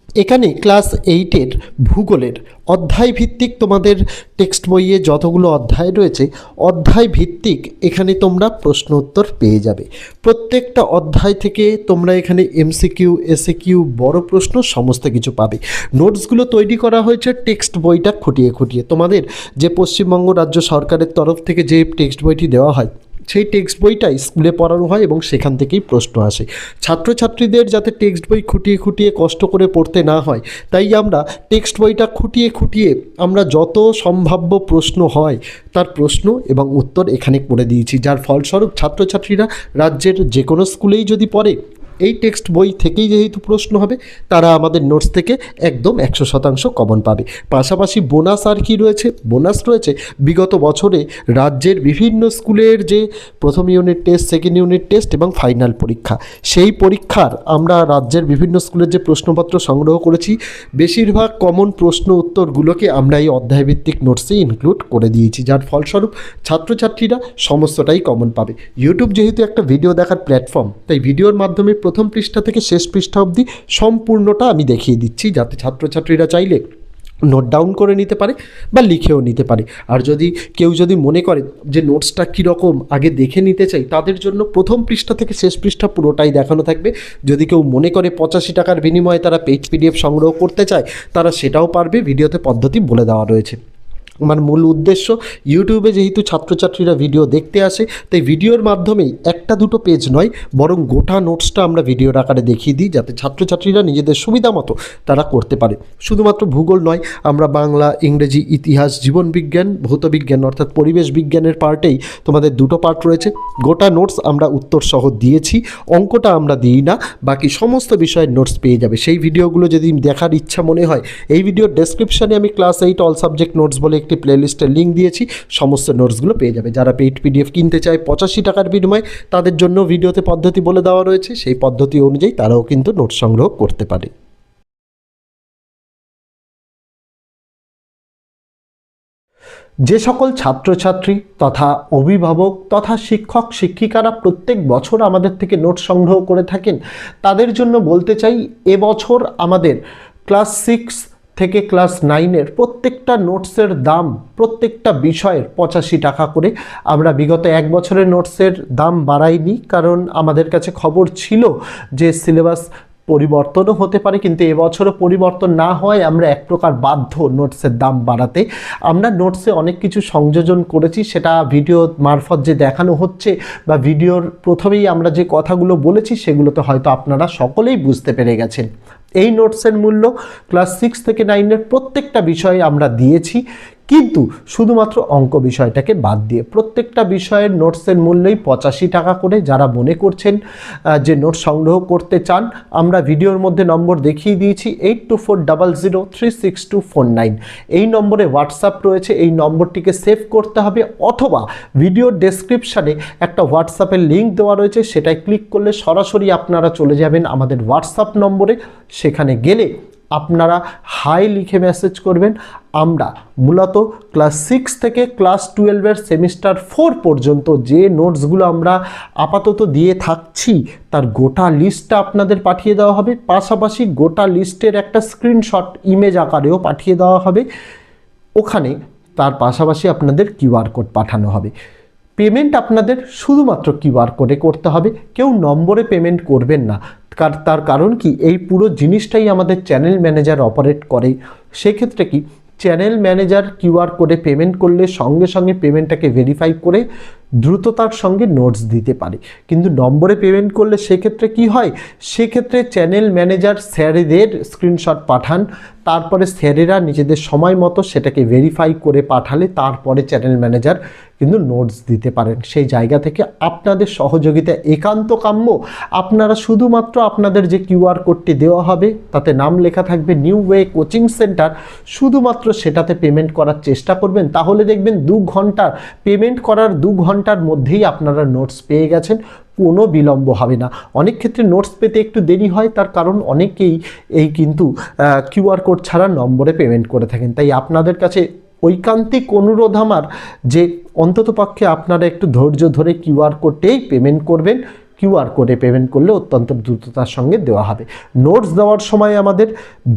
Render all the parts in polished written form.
এখানে ক্লাস 8-এর ভূগোলের অধ্যায় ভিত্তিক তোমাদের টেক্সট বইয়ে যতগুলো অধ্যায় রয়েছে অধ্যায় ভিত্তিক এখানে তোমরা প্রশ্ন উত্তর পেয়ে যাবে। প্রত্যেকটা অধ্যায় থেকে তোমরা এখানে এমসিকিউ, এসএকিউ, বড় প্রশ্ন সমস্ত কিছু পাবে। নোটসগুলো তৈরি করা হয়েছে টেক্সট বইটা খুঁটিয়ে খুঁটিয়ে। তোমাদের যে পশ্চিমবঙ্গ রাজ্য সরকারের তরফ থেকে যে টেক্সট বইটি দেওয়া হয় সেই টেক্সট বইটাই স্কুলে পড়ানো হয় এবং সেখান থেকেই প্রশ্ন আসে। ছাত্রছাত্রীদের যাতে টেক্সট বই খুঁটিয়ে খুঁটিয়ে কষ্ট করে পড়তে না হয়, তাই আমরা টেক্সট বইটা খুঁটিয়ে খুঁটিয়ে আমরা যত সম্ভাব্য প্রশ্ন হয় তার প্রশ্ন এবং উত্তর এখানে করে দিয়েছি, যার ফলস্বরূপ ছাত্রছাত্রীরা রাজ্যের যে কোনো স্কুলেই যদি পড়ে এই টেক্সট বই থেকেই যেহেতু প্রশ্ন হবে, তারা আমাদের নোটস থেকে একদম 100% কমন পাবে। পাশাপাশি বোনাস আর কি রয়েছে? বোনাস রয়েছে বিগত বছরে রাজ্যের বিভিন্ন স্কুলের যে প্রথম unit test, second unit test এবং ফাইনাল পরীক্ষা, সেই পরীক্ষার আমরা রাজ্যের বিভিন্ন স্কুলের যে প্রশ্নপত্র সংগ্রহ করেছি, বেশিরভাগ কমন প্রশ্ন উত্তরগুলোকে আমরা এই অধ্যায়ভিত্তিক নোটসে ইনক্লুড করে দিয়েছি, যার ফলস্বরূপ ছাত্রছাত্রীরা সমস্তটাই কমন পাবে। ইউটিউব যেহেতু একটা ভিডিও দেখার প্ল্যাটফর্ম, তাই ভিডিওর মাধ্যমে প্রথম পৃষ্ঠা থেকে শেষ পৃষ্ঠা অবধি সম্পূর্ণটা আমি দেখিয়ে দিচ্ছি, যাতে ছাত্রছাত্রীরা চাইলে নোট ডাউন করে নিতে পারে বা লিখেও নিতে পারে। আর কেউ যদি মনে করে যে নোটসটা কীরকম আগে দেখে নিতে চাই, তাদের জন্য প্রথম পৃষ্ঠা থেকে শেষ পৃষ্ঠা পুরোটাই দেখানো থাকবে। যদি কেউ মনে করে 85 টাকার বিনিময়ে তারা পেইড পিডিএফ সংগ্রহ করতে চায়, তারা সেটাও পারবে। ভিডিওতে পদ্ধতি বলে দেওয়া রয়েছে। আমার মূল উদ্দেশ্য, ইউটিউবে যেহেতু ছাত্রছাত্রীরা ভিডিও দেখতে আসে, তাই ভিডিওর মাধ্যমেই একটা দুটো পেজ নয়, বরং গোটা নোটসটা আমরা ভিডিওর আকারে দেখিয়ে দিই, যাতে ছাত্রছাত্রীরা নিজেদের সুবিধা মতো তারা করতে পারে। শুধুমাত্র ভূগোল নয়, আমরা বাংলা, ইংরেজি, ইতিহাস, জীবনবিজ্ঞান, ভৌতবিজ্ঞান অর্থাৎ পরিবেশ বিজ্ঞানের পার্টেই তোমাদের দুটো পার্ট রয়েছে। গোটা নোটস আমরা উত্তর সহ দিয়েছি, অঙ্কটা আমরা দিই না, বাকি সমস্ত বিষয়ের নোটস পেয়ে যাবে। সেই ভিডিওগুলো যদি দেখার ইচ্ছা মনে হয়, এই ভিডিওর ডেসক্রিপশানে আমি ক্লাস 8 অল সাবজেক্ট নোটস বলে একটি প্লেলিস্টের লিঙ্ক দিয়েছি, সমস্ত নোটসগুলো পেয়ে যাবে। যারা পেইড পিডিএফ কিনতে চায় 85 টাকার বিনিময়ে, তাদের জন্য ভিডিওতে পদ্ধতি বলে দেওয়া রয়েছে, সেই পদ্ধতি অনুযায়ী তারাও কিন্তু নোট সংগ্রহ করতে পারে। যে সকল ছাত্রছাত্রী তথা অভিভাবক তথা শিক্ষক শিক্ষিকারা প্রত্যেক বছর আমাদের থেকে নোট সংগ্রহ করে থাকেন, তাদের জন্য বলতে চাই, এবছর আমাদের ক্লাস 6 থেকে ক্লাস 9-এর প্রত্যেকটা নোটসের দাম প্রত্যেকটা বিষয়ের 85 টাকা করে। আমরা বিগত এক বছরের নোটসের দাম বাড়াইনি, কারণ আমাদের কাছে খবর ছিল যে সিলেবাস পরিবর্তনও হতে পারে, কিন্তু এবছরও পরিবর্তন না হয় আমরা এক প্রকার বাধ্য নোটসের দাম বাড়াতে। আমরা নোটসে অনেক কিছু সংযোজন করেছি, সেটা ভিডিও মারফত যে দেখানো হচ্ছে বা ভিডিওর প্রথমেই আমরা যে কথাগুলো বলেছি, সেগুলোতে হয়তো আপনারা সকলেই বুঝতে পেরে গেছেন। এই নোটসের মূল্য ক্লাস 6 থেকে 9-এর প্রত্যেকটা বিষয়ে আমরা দিয়েছি, কিন্তু শুধুমাত্র অঙ্ক বিষয়টাকে বাদ দিয়ে প্রত্যেকটা বিষয়ের নোটসের মূল্যই 85 টাকা করে। যারা মনে করছেন যে নোট সংগ্রহ করতে চান, আমরা ভিডিওর মধ্যে নম্বর দেখিয়ে দিয়েছি 8240036249। এই নম্বরে হোয়াটসঅ্যাপ রয়েছে, এই নম্বরটিকে সেভ করতে হবে, অথবা ভিডিওর ডেসক্রিপশানে একটা হোয়াটসঅ্যাপের লিঙ্ক দেওয়া রয়েছে, সেটায় ক্লিক করলে সরাসরি আপনারা চলে যাবেন আমাদের হোয়াটসঅ্যাপ নম্বরে। সেখানে গেলে আপনারা হাই লিখে মেসেজ করবেন। আমরা মূলত ক্লাস 6 থেকে ক্লাস 12-এর সেমিস্টার 4 পর্যন্ত যে নোটসগুলো আমরা আপাতত দিয়ে থাকছি, তার গোটা লিস্টটা আপনাদের পাঠিয়ে দেওয়া হবে। পাশাপাশি গোটা লিস্টের একটা স্ক্রিনশট ইমেজ আকারেও পাঠিয়ে দেওয়া হবে ওখানে। তার পাশাপাশি আপনাদের কিউআর কোড পাঠানো হবে। পেমেন্ট আপনাদের শুধুমাত্র কিউআর কোডে করতে হবে, কেউ নম্বরে পেমেন্ট করবেন না। তার কারণ কি, এই পুরো জিনিসটাই আমাদের চ্যানেল ম্যানেজার অপারেট করে। সেক্ষেত্রে কি, চ্যানেল ম্যানেজার কিউআর কোডে পেমেন্ট করলে সঙ্গে সঙ্গে পেমেন্টটাকে ভেরিফাই করে দ্রুততার সঙ্গে নোটস দিতে পারে। কিন্তু নম্বরে পেমেন্ট করলে সেক্ষেত্রে কি হয়, সেক্ষেত্রে চ্যানেল ম্যানেজার স্যারেদের স্ক্রিনশট পাঠান, তারপরে স্যারেরা নিজেদের সময় মতো সেটাকে ভেরিফাই করে পাঠালে তারপরে চ্যানেল ম্যানেজার কিন্তু নোটস দিতে পারেন। সেই জায়গা থেকে আপনাদের সহযোগিতা একান্ত কাম্য। আপনারা শুধুমাত্র আপনাদের যে কিউআর কোডটি দেওয়া হবে, তাতে নাম লেখা থাকবে নিউ ওয়ে কোচিং সেন্টার, শুধুমাত্র সেটাতে পেমেন্ট করার চেষ্টা করবেন। তাহলে দেখবেন 2 ঘন্টার পেমেন্ট করার 2 ঘন্টার মধ্যেই আপনারা নোটস পেয়ে গেছেন, কোনো বিলম্ব হবে না। অনেক ক্ষেত্রে নোটস পেতে একটু দেরি হয়, তার কারণ অনেকেই এই কিন্তু কিউআর কোড ছাড়া নম্বরে পেমেন্ট করে থাকেন। তাই আপনাদের কাছে ঐকান্তিক অনুরোধ আমার যে অন্ততপক্ষে আপনারা একটু ধৈর্য ধরে কিউআর কোডেই পেমেন্ট করবেন। QR কোডে পেমেন্ট করলে অত্যন্ত দ্রুততার সঙ্গে দেওয়া হবে। নোটস দেওয়ার সময় আমাদের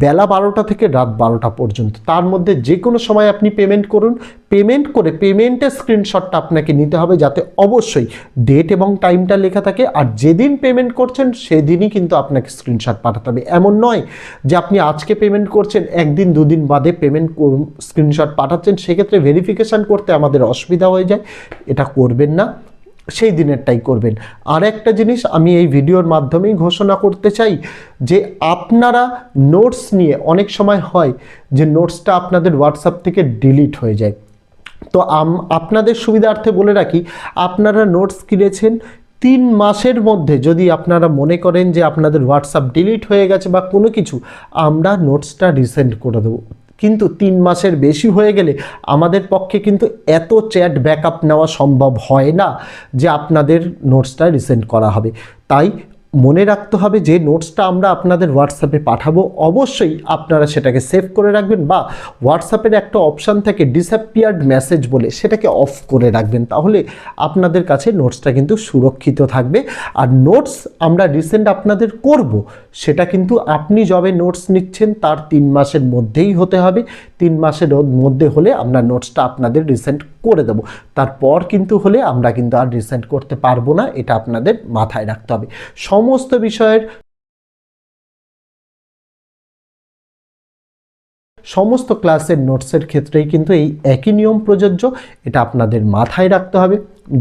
বেলা 12টা থেকে রাত 12টা পর্যন্ত, তার মধ্যে যে কোনো সময় আপনি পেমেন্ট করুন। পেমেন্ট করে পেমেন্টের স্ক্রিনশটটা আপনাকে নিতে হবে, যাতে অবশ্যই ডেট এবং টাইমটা লেখা থাকে। আর যেদিন পেমেন্ট করছেন সেদিনই কিন্তু আপনাকে স্ক্রিনশট পাঠাতে হবে। এমন নয় যে আপনি আজকে পেমেন্ট করছেন, একদিন দুদিন বাদে পেমেন্ট স্ক্রিনশট পাঠাচ্ছেন, সেক্ষেত্রে ভেরিফিকেশান করতে আমাদের অসুবিধা হয়ে যায়। এটা করবেন না, সেই দিনেরটাই করবেন। আর একটা জিনিস আমি এই ভিডিওর মাধ্যমেই ঘোষণা করতে চাই যে আপনারা নোটস নিয়ে অনেক সময় হয় যে নোটসটা আপনাদের হোয়াটসঅ্যাপ থেকে ডিলিট হয়ে যায়। তো আপনাদের সুবিধার্থে বলে রাখি, আপনারা নোটস কিনেছেন 3 মাসের মধ্যে যদি আপনারা মনে করেন যে আপনাদের হোয়াটসঅ্যাপ ডিলিট হয়ে গেছে বা কোনো কিছু, আমরা নোটসটা রিসেন্ড করে দেবো। কিন্তু 3 মাসের বেশি হয়ে গেলে আমাদের পক্ষে কিন্তু এত চ্যাট ব্যাকআপ নেওয়া সম্ভব হয় না যে আপনাদের নোটসটা রিসেন্ড করা হবে। তাই মনে রাখতে হবে যে নোটসটা আমরা আপনাদের হোয়াটসঅ্যাপে পাঠাবো, অবশ্যই আপনারা সেটাকে সেভ করে রাখবেন, বা হোয়াটসঅ্যাপের একটা অপশান থাকে ডিসঅ্যাপিয়ার্ড মেসেজ বলে, সেটাকে অফ করে রাখবেন। তাহলে আপনাদের কাছে নোটসটা কিন্তু সুরক্ষিত থাকবে। আর নোটস আমরা রিসেন্ড আপনাদের করব, সেটা কিন্তু আপনি যবে নোটস নিচ্ছেন তার 3 মাসের মধ্যেই হতে হবে। 3 মাসের মধ্যে হলে আমরা নোটসটা আপনাদের রিসেন্ড করে দেব, তারপর কিন্তু হলে আমরা কিন্তু আর রিসেন্ড করতে পারবো না। এটা আপনাদের মাথায় রাখতে হবে। সমস্ত বিষয়ের সমস্ত ক্লাসের নোটসের ক্ষেত্রেই কিন্তু এই একই নিয়ম প্রযোজ্য, এটা আপনাদের মাথায় রাখতে হবে।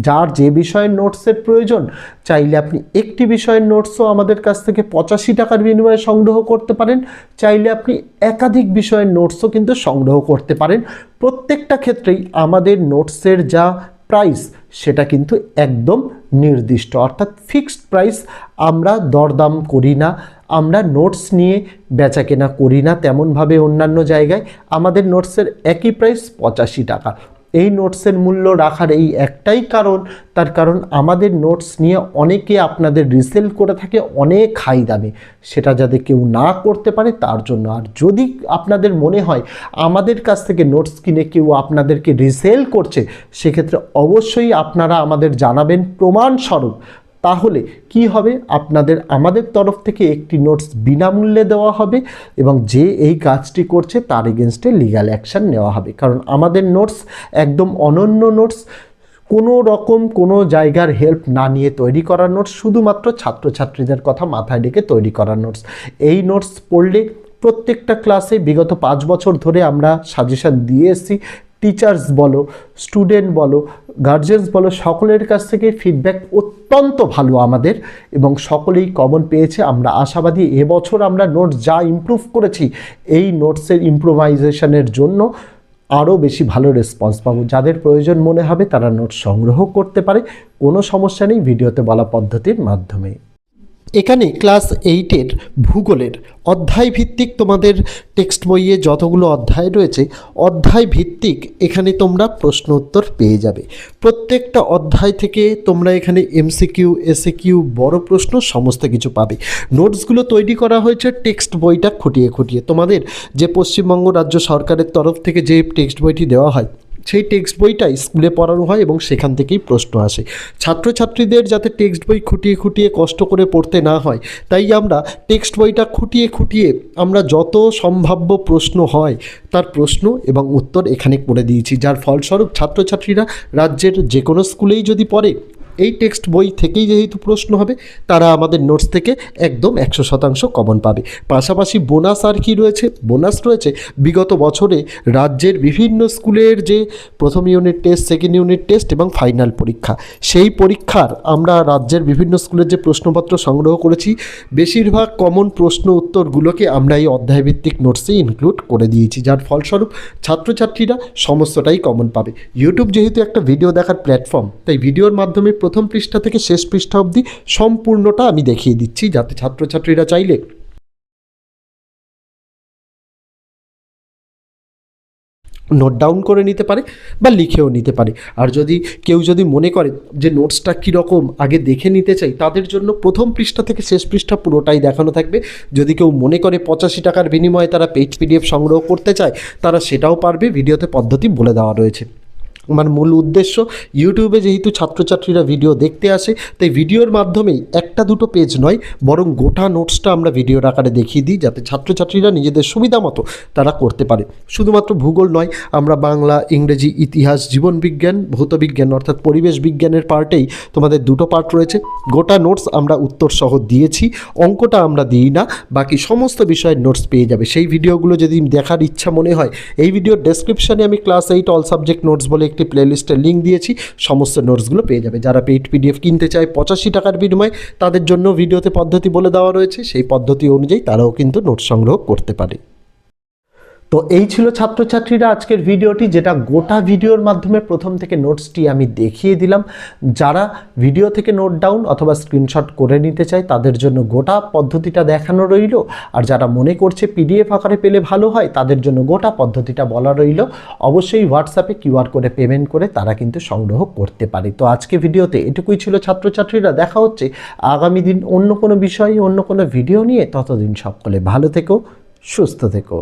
যার যে বিষয়ের নোটসের প্রয়োজন, চাইলে আপনি একটি বিষয়ের নোটসও আমাদের কাছ থেকে 85 টাকার বিনিময়ে সংগ্রহ করতে পারেন, চাইলে আপনি একাধিক বিষয়ের নোটসও কিন্তু সংগ্রহ করতে পারেন। প্রত্যেকটা ক্ষেত্রেই আমাদের নোটসের যা প্রাইস সেটা কিন্তু একদম নির্দিষ্ট, অর্থাৎ ফিক্সড প্রাইস। আমরা দরদাম করি না, আমরা নোটস নিয়ে বেচা কেনা করি না তেমনভাবে অন্যান্য জায়গায়। আমাদের নোটসের একই প্রাইস 85 টাকা। এই নোটসের মূল্য রাখার এই একটাই কারণ, তার কারণ আমাদের নোটস নিয়ে অনেকে আপনাদের রিসেল করে থাকে অনেক হাই দামে, সেটা যাতে কেউ না করতে পারে তার জন্য। আর যদি আপনাদের মনে হয় আমাদের কাছ থেকে নোটস কিনে কেউ আপনাদেরকে রিসেল করছে, সেক্ষেত্রে অবশ্যই আপনারা আমাদের জানাবেন প্রমাণস্বরূপ। তাহলে কি হবে, আপনাদের আমাদের তরফ থেকে একটি নোটস বিনামূল্যে দেওয়া হবে এবং যে এই কাজটি করছে তার এগেনস্টে লিগ্যাল অ্যাকশান নেওয়া হবে। কারণ আমাদের নোটস একদম অনন্য নোটস, কোনো রকম কোনো জায়গার হেল্প না নিয়ে তৈরি করা নোটস, শুধুমাত্র ছাত্রছাত্রীদের কথা মাথায় রেখে তৈরি করা নোটস। এই নোটস পড়লে প্রত্যেকটা ক্লাসে বিগত 5 বছর ধরে আমরা সাজেশান দিয়ে এসেছি। টিচার্স বলো, স্টুডেন্ট বলো, গার্জেন্স বলো, সকলের কাছ থেকে ফিডব্যাক অত্যন্ত ভালো আমাদের, এবং সকলেই কমন পেয়েছে। আমরা আশাবাদী এবছর আমরা নোটস যা ইমপ্রুভ করেছি, এই নোটসের ইমপ্রোভাইজেশনের জন্য আরও বেশি ভালো রেসপন্স পাবো। যাদের প্রয়োজন মনে হবে তারা নোটস সংগ্রহ করতে পারে, কোনো সমস্যা নেই ভিডিওতে বলা পদ্ধতির মাধ্যমে। এখানে ক্লাস 8-এর ভূগোলের অধ্যায় ভিত্তিক তোমাদের টেক্সট বইয়ে যতগুলো অধ্যায় রয়েছে, অধ্যায় ভিত্তিক এখানে তোমরা প্রশ্ন উত্তর পেয়ে যাবে। প্রত্যেকটা অধ্যায় থেকে তোমরা এখানে MCQ, SAQ, বড় প্রশ্ন সমস্ত কিছু পাবে। নোটসগুলো তৈরি করা হয়েছে টেক্সট বইটা খুঁটিয়ে খুঁটিয়ে। তোমাদের যে পশ্চিমবঙ্গ রাজ্য সরকারের তরফ থেকে যে টেক্সট বইটি দেওয়া হয়, সেই টেক্সট বইটাই স্কুলে পড়ানো হয় এবং সেখান থেকেই প্রশ্ন আসে। ছাত্রছাত্রীদের যাতে টেক্সট বই খুঁটিয়ে খুঁটিয়ে কষ্ট করে পড়তে না হয়, তাই আমরা টেক্সট বইটা খুঁটিয়ে খুঁটিয়ে আমরা যত সম্ভাব্য প্রশ্ন হয় তার প্রশ্ন এবং উত্তর এখানে করে দিয়েছি, যার ফলস্বরূপ ছাত্রছাত্রীরা রাজ্যের যে কোনো স্কুলেই যদি পড়ে, এই টেক্সট বই থেকেই যেহেতু প্রশ্ন হবে, তারা আমাদের নোটস থেকে একদম 100% কমন পাবে। পাশাপাশি বোনাস আর কি রয়েছে, বোনাস রয়েছে বিগত বছরে রাজ্যের বিভিন্ন স্কুলের যে প্রথম unit test, second unit test এবং ফাইনাল পরীক্ষা, সেই পরীক্ষার আমরা রাজ্যের বিভিন্ন স্কুলের যে প্রশ্নপত্র সংগ্রহ করেছি, বেশিরভাগ কমন প্রশ্ন উত্তরগুলোকে আমরা এই অধ্যায়ভিত্তিক নোটসে ইনক্লুড করে দিয়েছি, যার ফলস্বরূপ ছাত্রছাত্রীরা সমস্তটাই কমন পাবে। ইউটিউব যেহেতু একটা ভিডিও দেখার প্ল্যাটফর্ম, তাই ভিডিওর মাধ্যমে প্রথম পৃষ্ঠা থেকে শেষ পৃষ্ঠা অবধি সম্পূর্ণটা আমি দেখিয়ে দিচ্ছি, যাতে ছাত্রছাত্রীরা চাইলে নোট ডাউন করে নিতে পারে বা লিখেও নিতে পারে। আর যদি কেউ মনে করে যে নোটসটা কীরকম আগে দেখে নিতে চাই, তাদের জন্য প্রথম পৃষ্ঠা থেকে শেষ পৃষ্ঠা পুরোটাই দেখানো থাকবে। যদি কেউ মনে করে 85 টাকার বিনিময়ে তারা পেজ PDF সংগ্রহ করতে চায়, তারা সেটাও পারবে, ভিডিওতে পদ্ধতি বলে দেওয়া রয়েছে। আমার মূল উদ্দেশ্য, ইউটিউবে যেহেতু ছাত্রছাত্রীরা ভিডিও দেখতে আসে, তাই ভিডিওর মাধ্যমেই একটা দুটো পেজ নয়, বরং গোটা নোটসটা আমরা ভিডিওর আকারে দেখিয়ে দিই, যাতে ছাত্রছাত্রীরা নিজেদের সুবিধা মতো তারা করতে পারে। শুধুমাত্র ভূগোল নয়, আমরা বাংলা, ইংরেজি, ইতিহাস, জীবনবিজ্ঞান, ভৌতবিজ্ঞান অর্থাৎ পরিবেশ বিজ্ঞানের পার্টেই তোমাদের দুটো পার্ট রয়েছে। গোটা নোটস আমরা উত্তর সহ দিয়েছি, অঙ্কটা আমরা দিই না, বাকি সমস্ত বিষয়ের নোটস পেয়ে যাবে। সেই ভিডিওগুলো যদি দেখার ইচ্ছা মনে হয়, এই ভিডিওর ডেসক্রিপশানে আমি ক্লাস 8 অল সাবজেক্ট নোটস বলে একটি প্লেলিস্টের লিঙ্ক দিয়েছি, সমস্ত নোটসগুলো পেয়ে যাবে। যারা পেইড পিডিএফ কিনতে চায় 85 টাকার বিনিময়ে, তাদের জন্য ভিডিওতে পদ্ধতি বলে দেওয়া রয়েছে, সেই পদ্ধতি অনুযায়ী তারাও কিন্তু নোট সংগ্রহ করতে পারে। তো এই ছিল ছাত্রছাত্রীরা আজকের ভিডিওটি, যেটা গোটা ভিডিওর মাধ্যমে প্রথম থেকে নোটসটি আমি দেখিয়ে দিলাম। যারা ভিডিও থেকে নোট ডাউন অথবা স্ক্রিনশট করে নিতে চায় তাদের জন্য গোটা পদ্ধতিটা দেখানো রইল, আর যারা মনে করছে পিডিএফ আকারে পেলে ভালো হয় তাদের জন্য গোটা পদ্ধতিটা বলা রইল। অবশ্যই হোয়াটসঅ্যাপে কিউআর কোডে পেমেন্ট করে তারা কিন্তু সংগ্রহ করতে পারে। তো আজকে ভিডিওতে এটুকুই ছিল ছাত্রছাত্রীরা, দেখা হচ্ছে আগামী দিন অন্য কোনো বিষয়ে অন্য কোনো ভিডিও নিয়ে। ততদিন সকলে ভালো থেকো, সুস্থ থেকো।